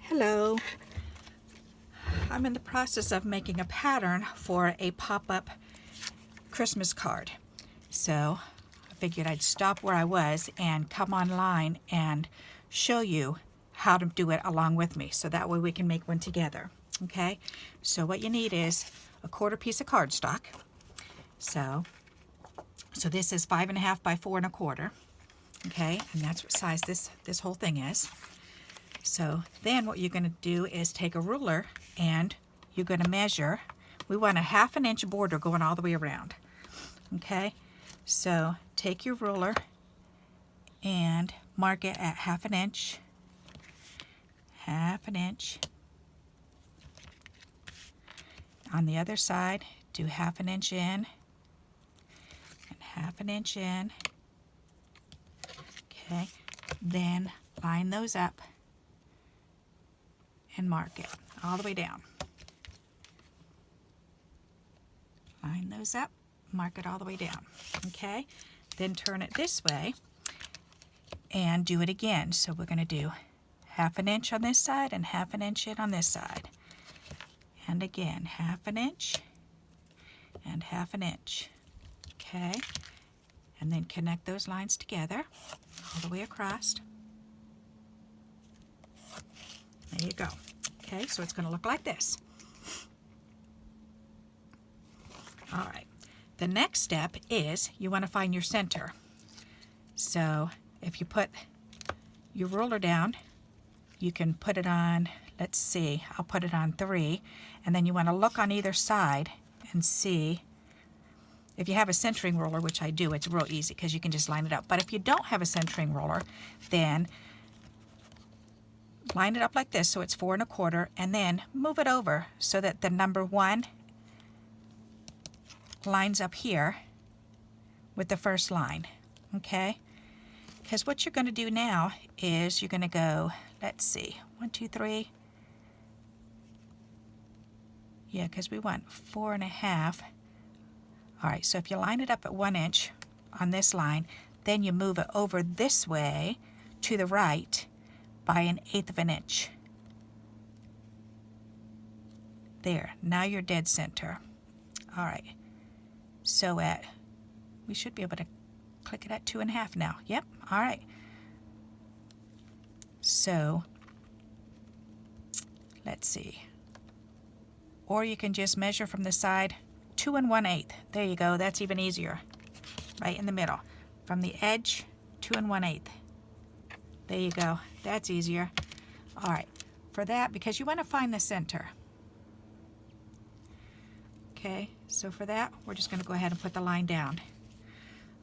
Hello. I'm in the process of making a pattern for a pop-up Christmas card. So I figured I'd stop where I was and come online and show you how to do it along with me, so that way we can make one together. Okay, so what you need is a 1/4 piece of cardstock. So this is 5.5 by 4 1/4. Okay, and that's what size this whole thing is. So then what you're going to do is take a ruler and you're going to measure. We want a 1/2 inch border going all the way around. Okay, so take your ruler and mark it at 1/2 inch, 1/2 inch. On the other side, do 1/2 inch in and 1/2 inch in. Okay, then line those up and mark it all the way down. Line those up, mark it all the way down. Okay, then turn it this way and do it again. So we're going to do 1/2 inch on this side and 1/2 inch in on this side. And again, 1/2 inch and 1/2 inch. Okay, and then connect those lines together all the way across. There you go. Okay, so it's going to look like this. All right. The next step is you want to find your center. So if you put your ruler down, you can put it on, let's see, I'll put it on 3, and then you want to look on either side and see. If you have a centering ruler, which I do, it's real easy because you can just line it up. But if you don't have a centering ruler, then line it up like this so it's 4 1/4, and then move it over so that the number 1 lines up here with the first line. Okay, because what you're going to do now is you're going to go, let's see, 1 2 3, yeah, because we want 4 1/2. All right, so if you line it up at 1 inch on this line, then you move it over this way to the right by 1/8 of an inch. There, now you're dead center. All right, so we should be able to click it at 2 1/2 now. Yep, all right. So let's see. Or you can just measure from the side 2 1/8. There you go, that's even easier. Right in the middle. From the edge, 2 1/8. There you go, that's easier. All right, for that, because you want to find the center. Okay, so for that, we're just going to go ahead and put the line down.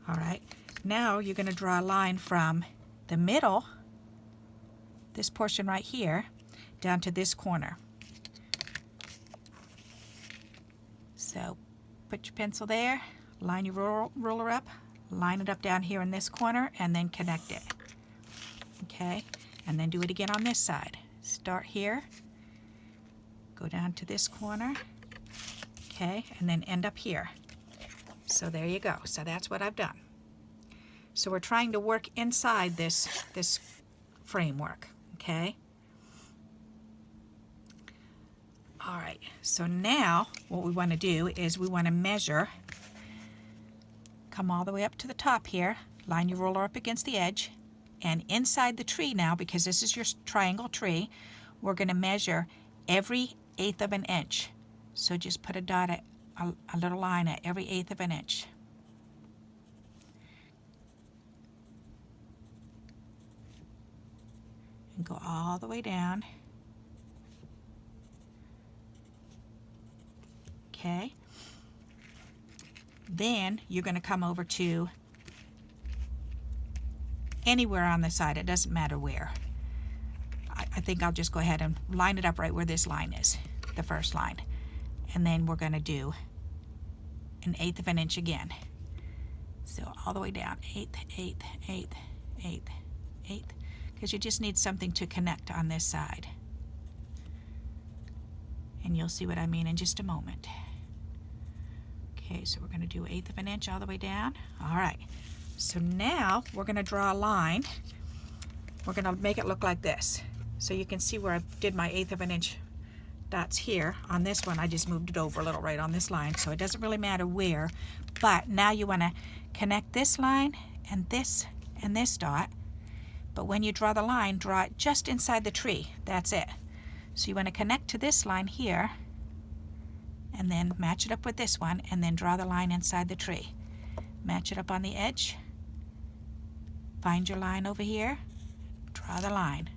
All right, now you're going to draw a line from the middle, this portion right here, down to this corner. So put your pencil there, line your ruler up, line it up down here in this corner, and then connect it. Okay, and then do it again on this side. Start here, go down to this corner, okay, and then end up here. So there you go. So that's what I've done. So we're trying to work inside this framework, okay? All right, so now what we want to do is we want to measure, come all the way up to the top here, line your ruler up against the edge, and inside the tree now, because this is your triangle tree, we're going to measure every 1/8 of an inch. So just put a dot at a little line at every 1/8 of an inch. And go all the way down. Okay. Then you're going to come over to anywhere on the side, it doesn't matter where. I think I'll just go ahead and line it up right where this line is, the first line. And then we're going to do 1/8 of an inch again. So all the way down, 1/8, 1/8, 1/8, 1/8, 1/8, because you just need something to connect on this side. And you'll see what I mean in just a moment. Okay, so we're going to do 1/8 of an inch all the way down. All right, so now we're going to draw a line. We're going to make it look like this. So you can see where I did my 1/8 of an inch dots here. On this one I just moved it over a little right on this line, so it doesn't really matter where. But now you want to connect this line and this dot, but when you draw the line, draw it just inside the tree. That's it. So you want to connect to this line here and then match it up with this one and then draw the line inside the tree. Match it up on the edge, find your line over here, draw the line,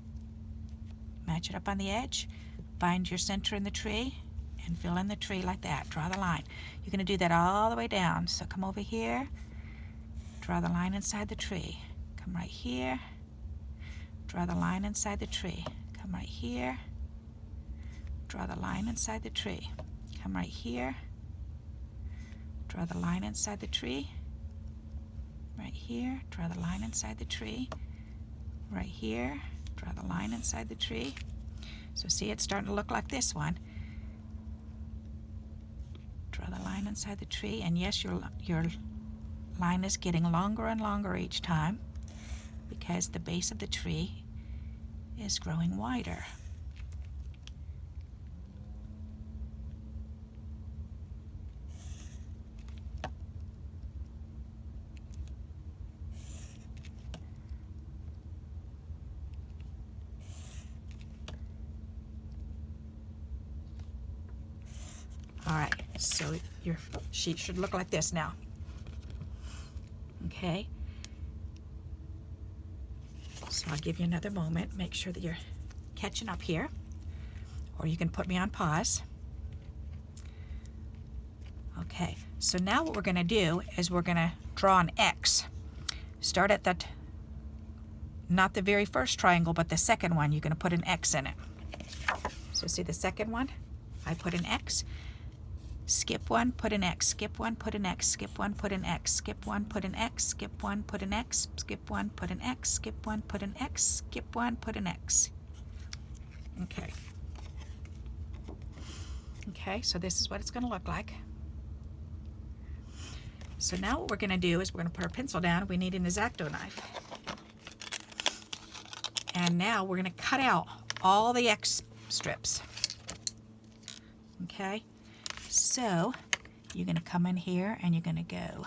match it up on the edge, find your center in the tree and fill in the tree like that. Draw the line. You're going to do that all the way down. So come over here, draw the line inside the tree. Come right here, draw the line inside the tree. Come right here, draw the line inside the tree. Come right here, draw the line inside the tree. Right here, draw the line inside the tree. Right here, draw the line inside the tree. So see, it's starting to look like this one. Draw the line inside the tree, and yes, your line is getting longer and longer each time because the base of the tree is growing wider. All right, so your sheet should look like this now. Okay. So I'll give you another moment. Make sure that you're catching up here, or you can put me on pause. Okay, so now what we're going to do is we're going to draw an X. Start at that, not the very first triangle, but the second one. You're going to put an X in it. So see the second one? I put an X. Skip one, put an X, skip one, put an X, skip one, put an X, skip one, put an X, skip one, put an X, skip one, put an X, skip one, put an X, skip one, put an X. Okay. Okay, so this is what it's going to look like. So now what we're going to do is we're going to put our pencil down. We need an X-Acto knife. And now we're going to cut out all the X strips. Okay. So you're going to come in here and you're going to go.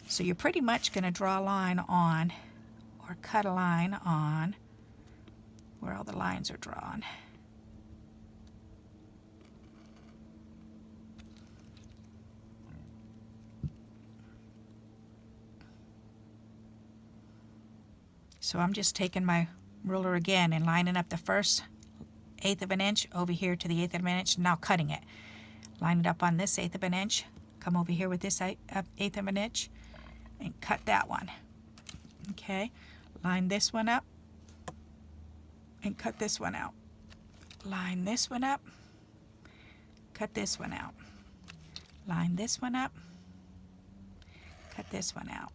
So you're pretty much going to draw a line on, or cut a line on, where all the lines are drawn. So I'm just taking my ruler again and lining up the first 1/8 of an inch over here to the 1/8 of an inch, now cutting it. Line it up on this 1/8 of an inch, come over here with this 1/8 of an inch, and cut that one. Okay, line this one up, and cut this one out. Line this one up, cut this one out. Line this one up, cut this one out.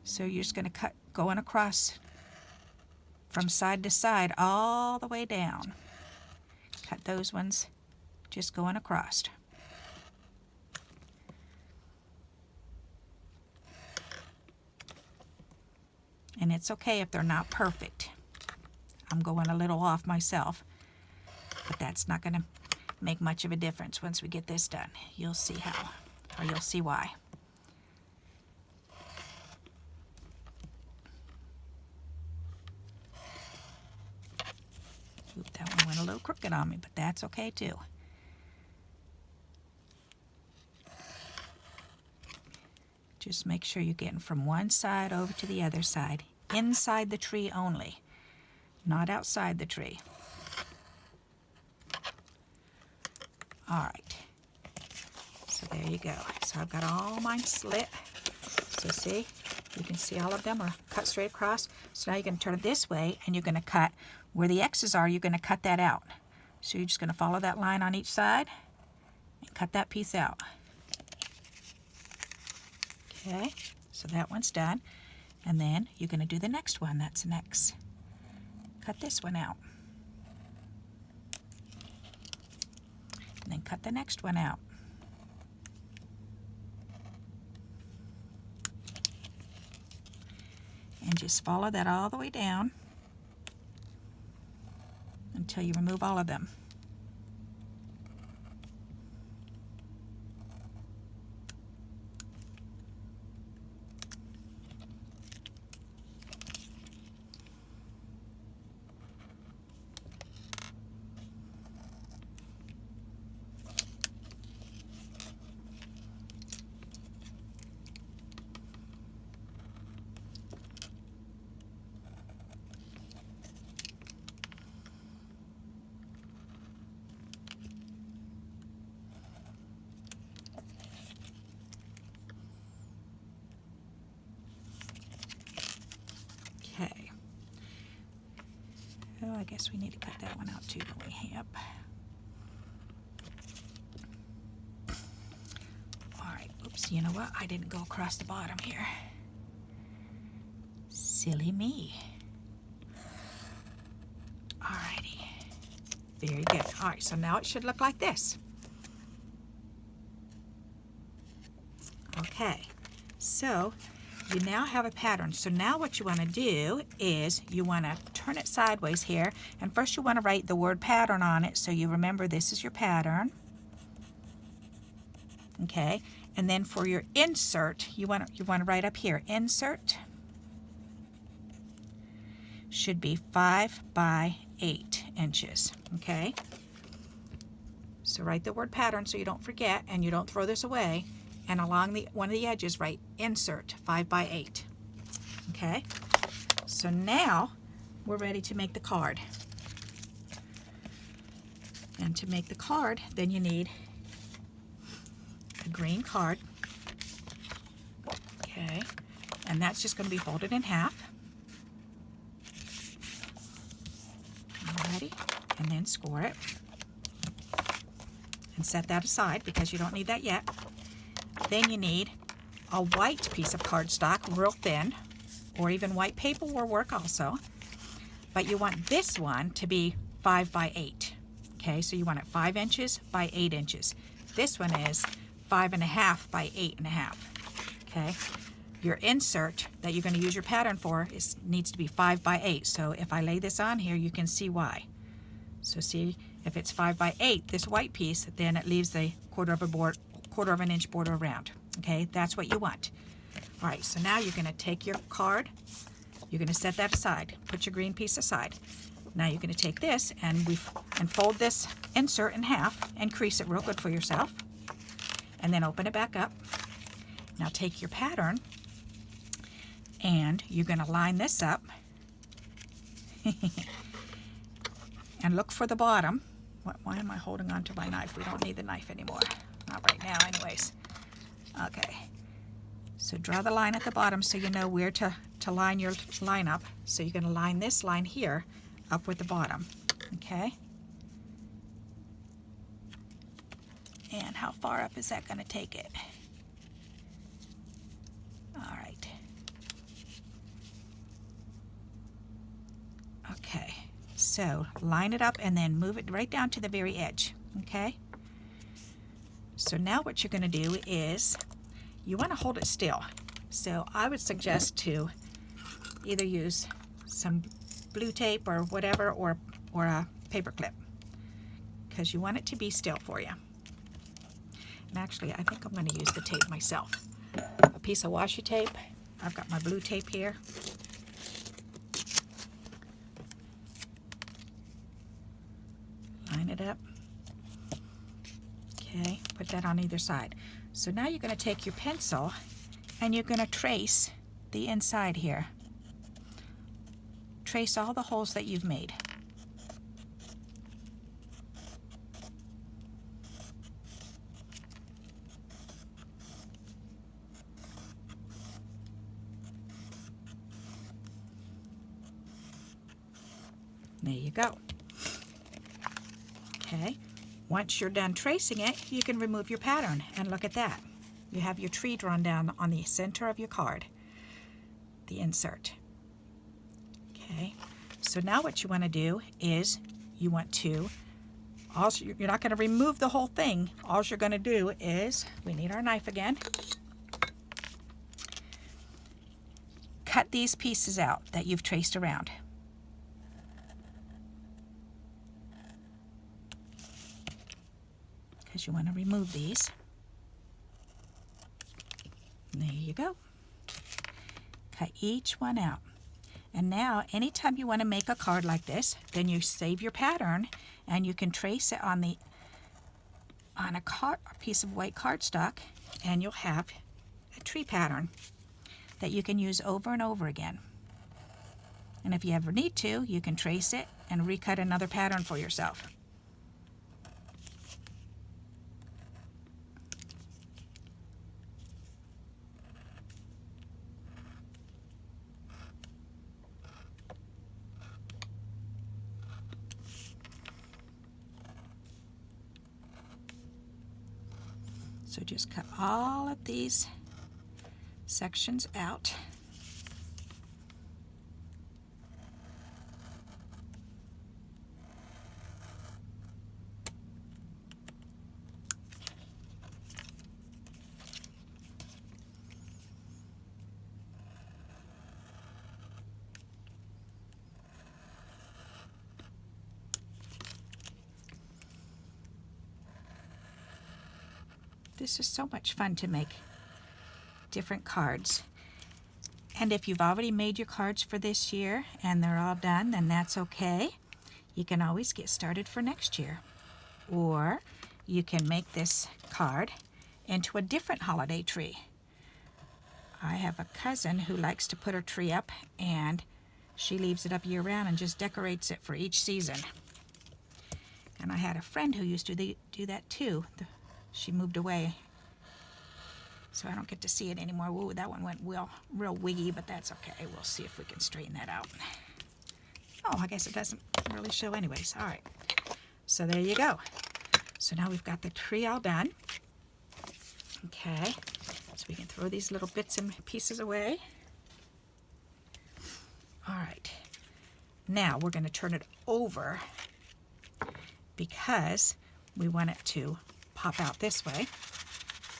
So you're just going to cut going across from side to side all the way down. Cut those ones just going across. And it's okay if they're not perfect. I'm going a little off myself, but that's not going to make much of a difference once we get this done. You'll see how, or you'll see why. Oop, that one went a little crooked on me, but that's okay too. Just make sure you're getting from one side over to the other side, inside the tree only, not outside the tree. All right, so there you go. So I've got all mine slit. So see, you can see all of them are cut straight across. So now you're going to turn it this way, and you're going to cut where the X's are. You're going to cut that out. So you're just going to follow that line on each side and cut that piece out. Okay, so that one's done. And then you're going to do the next one. That's an X. Cut this one out. And then cut the next one out. And just follow that all the way down. until you remove all of them. Okay. Oh, I guess we need to cut that one out too, don't we? Yep. Alright, oops, you know what? I didn't go across the bottom here. Silly me. Alrighty. Very good. Alright, so now it should look like this. Okay, so you now have a pattern. So now what you want to do is you want to turn it sideways here, and first you want to write the word pattern on it so you remember this is your pattern. Okay, and then for your insert, you want to write up here, insert should be 5 by 8 inches. Okay, so write the word pattern so you don't forget and you don't throw this away. And along one of the edges, write insert 5 by 8. Okay, so now we're ready to make the card. And to make the card, then you need a green card. Okay, and that's just going to be folded in half. Alrighty, and then score it. And set that aside because you don't need that yet. Then you need a white piece of cardstock, real thin, or even white paper will work also. But you want this one to be 5 by 8. Okay, so you want it 5 inches by 8 inches. This one is 5.5 by 8.5. Okay, your insert that you're going to use your pattern for needs to be 5 by 8. So if I lay this on here, you can see why. So see, if it's 5 by 8, this white piece, then it leaves the quarter of an inch border around. Okay, that's what you want. All right, so now you're going to take your card, you're going to set that aside, put your green piece aside. Now you're going to take this and fold this insert in half and crease it real good for yourself, and then open it back up. Now take your pattern and you're going to line this up and look for the bottom. Why am I holding on to my knife? We don't need the knife anymore. Not right now anyways. Okay, so draw the line at the bottom so you know where to line your line up. So you're going to line this line here up with the bottom. Okay, and how far up is that going to take it? All right. Okay, so line it up and then move it right down to the very edge. Okay, so now what you're going to do is you want to hold it still. So I would suggest to either use some blue tape or whatever, or a paper clip, because you want it to be still for you. And actually, I think I'm going to use the tape myself. A piece of washi tape. I've got my blue tape here. Line it up. Okay, put that on either side. So now you're going to take your pencil and you're going to trace the inside here. Trace all the holes that you've made. There you go. Okay, once you're done tracing it, you can remove your pattern, and look at that. You have your tree drawn down on the center of your card, the insert. Okay, so now what you want to do is you want to, you're not going to remove the whole thing. All you're going to do is, we need our knife again, cut these pieces out that you've traced around. because you want to remove these. And there you go. Cut each one out. And now, anytime you want to make a card like this, then you save your pattern and you can trace it on a piece of white cardstock, and you'll have a tree pattern that you can use over and over again. And if you ever need to, you can trace it and recut another pattern for yourself. So just cut all of these sections out. This is so much fun to make different cards. And if you've already made your cards for this year and they're all done, then that's okay. You can always get started for next year. Or you can make this card into a different holiday tree. I have a cousin who likes to put her tree up, and she leaves it up year round and just decorates it for each season. And I had a friend who used to do that too. She moved away, so I don't get to see it anymore. Ooh, that one went real wiggy, but that's okay. We'll see if we can straighten that out. Oh, I guess it doesn't really show anyways. All right, so there you go. So now we've got the tree all done. Okay, so we can throw these little bits and pieces away. All right, now we're going to turn it over because we want it to pop out this way.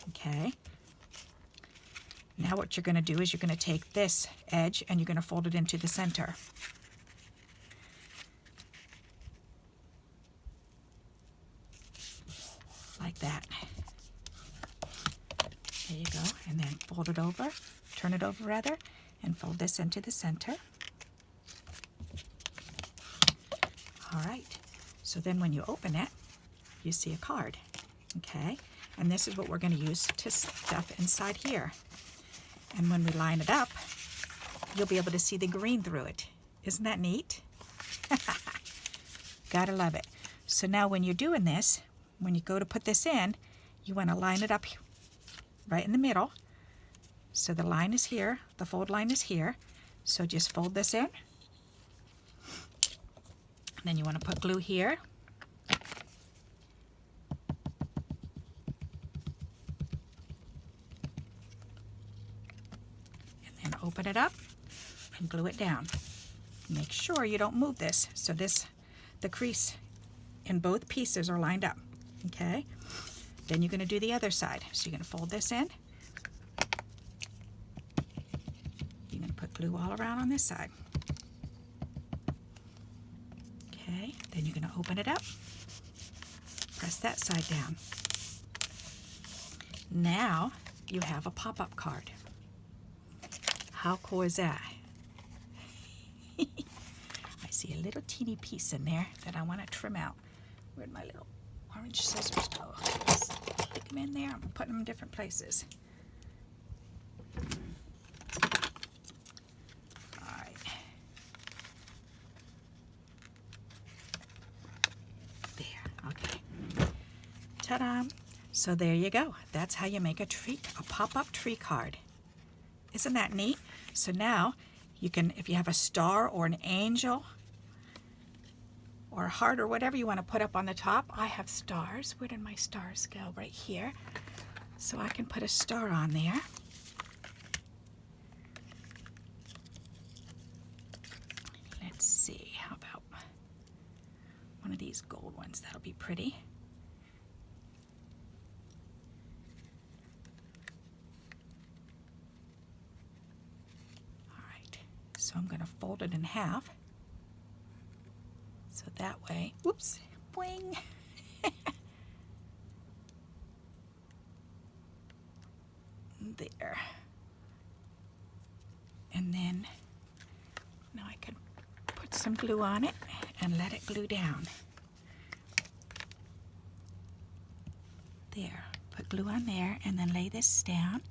Okay. Now what you're going to do is you're going to take this edge and you're going to fold it into the center. Like that. There you go. And then fold it over, turn it over rather, and fold this into the center. All right. So then when you open it, you see a card. Okay, and this is what we're going to use to stuff inside here. And when we line it up, you'll be able to see the green through it. Isn't that neat? Gotta love it. So now when you're doing this, when you go to put this in, you want to line it up right in the middle. So the line is here, the fold line is here. So just fold this in. And then you want to put glue here. Open it up and glue it down. Make sure you don't move this so the crease in both pieces are lined up. Okay, then you're going to do the other side. So you're going to fold this in. You're going to put glue all around on this side. Okay, then you're going to open it up. Press that side down. Now you have a pop-up card. How cool is that? I see a little teeny piece in there that I want to trim out. Where'd my little orange scissors go? Stick them in there. I'm putting them in different places. All right. There. Okay. Ta-da! So there you go. That's how you make a pop-up tree card. Isn't that neat? So now you can, if you have a star or an angel or a heart or whatever you want to put up on the top. I have stars. Where did my stars go? Right here. So I can put a star on there. Let's see, how about one of these gold ones? That'll be pretty. So I'm going to fold it in half. So that way, whoops, boing. There. And then now I can put some glue on it and let it glue down. There. Put glue on there and then lay this down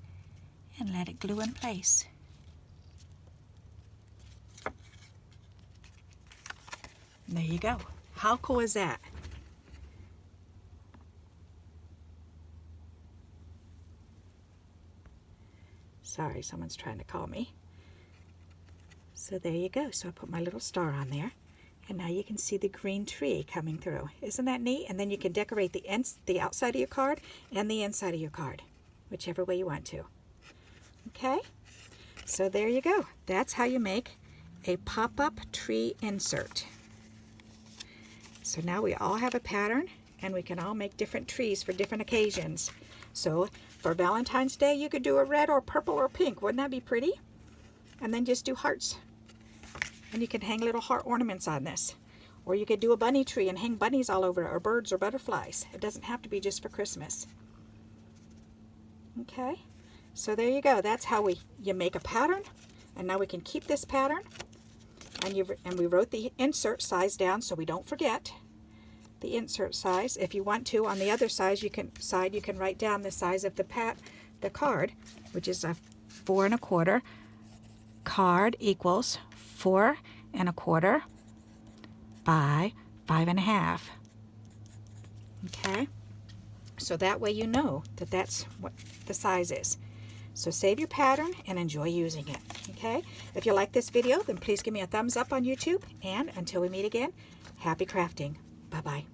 and let it glue in place. And there you go. How cool is that? Sorry, someone's trying to call me. So there you go. So I put my little star on there. And now you can see the green tree coming through. Isn't that neat? And then you can decorate the outside of your card and the inside of your card, whichever way you want to. Okay? So there you go. That's how you make a pop-up tree insert. So now we all have a pattern, and we can all make different trees for different occasions. So for Valentine's Day, you could do a red or purple or pink. Wouldn't that be pretty? And then just do hearts. And you can hang little heart ornaments on this. Or you could do a bunny tree and hang bunnies all over it, or birds or butterflies. It doesn't have to be just for Christmas. Okay, so there you go. That's how you make a pattern. And now we can keep this pattern. And we wrote the insert size down so we don't forget the insert size. If you want to, on the other side, you can write down the size of the card, which is a 4 1/4. Card equals 4 1/4 by 5 1/2. Okay, so that way you know that that's what the size is. So save your pattern and enjoy using it. Okay, if you like this video, then please give me a thumbs up on YouTube, and until we meet again, happy crafting. Bye bye.